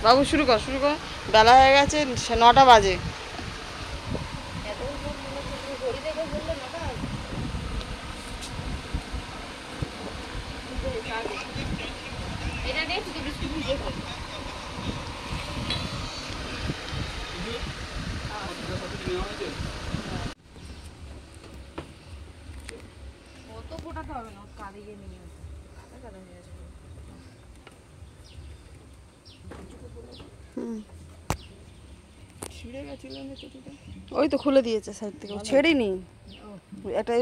বাবু শুরু কর বেলা হয়ে গেছে 9টা বাজে। অত ফোটাতে হবে না, কাঁদে গিয়ে নিয়ে কাদা হয়ে যাবে। ওই তো খুলে দিয়েছে সাইড থেকে, ছেড়েনি। একটা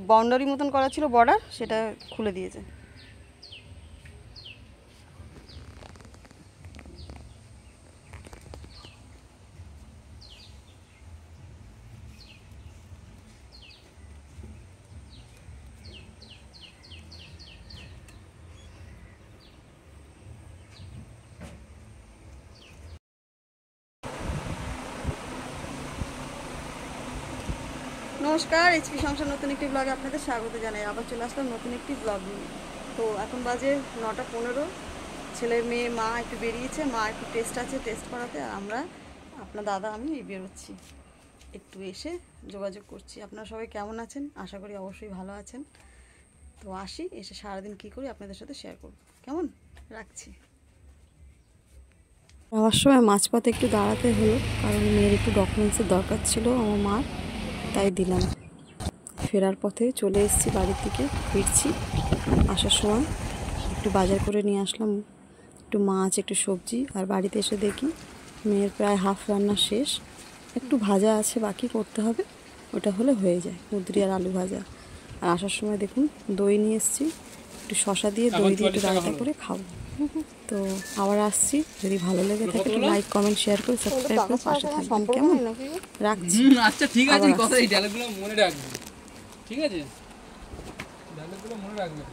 বাউন্ডারি মতন করা ছিল বর্ডার, সেটা খুলে দিয়েছে। নমস্কার, এইচপি সংসার নতুন একটি ব্লগে আপনাদের স্বাগত জানাই। আবার চলে আসলাম নতুন একটি ব্লগ নিয়ে। তো এখন বাজে 9টা 15। ছেলে মেয়ে মা একটু বেরিয়েছে, মা একটু টেস্ট আছে, টেস্ট করাতে। আর আমরা, আপনার দাদা, আমি বেরোচ্ছি, একটু এসে যোগাযোগ করছি। আপনারা সবাই কেমন আছেন? আশা করি অবশ্যই ভালো আছেন। তো আসি, এসে সারাদিন কী করি আপনাদের সাথে শেয়ার করব। কেমন? রাখছি। যাওয়ার সময় মাঝপথে একটু দাঁড়াতে হলো, কারণ মেয়ের একটু ডকুমেন্টসের দরকার ছিল আমার মার, তাই দিলাম। ফেরার পথে চলে এসেছি, বাড়ির দিকে ফিরছি। আসার সময় একটু বাজার করে নিয়ে আসলাম, একটু মাছ, একটু সবজি। আর বাড়িতে এসে দেখি মেয়ের প্রায় হাফ রান্না শেষ, একটু ভাজা আছে বাকি করতে হবে, ওটা হলে হয়ে যায়, কুঁদরি আর আলু ভাজা। আর আসার সময় দেখুন দই নিয়ে এসেছি, একটু শশা দিয়ে দই দিয়ে একটু রান্না করে খাবো। তো আবার আসছি, যদি ভালো লেগে থাকে একটু লাইক, কমেন্ট, শেয়ার করে সাবস্ক্রাইব করে পাশে থাকবেন। কেমন? রাখছি। আচ্ছা ঠিক আছে, কথা এই ডায়লগগুলো মনে রাখবে, ঠিক আছে? ডায়লগগুলো মনে রাখবে।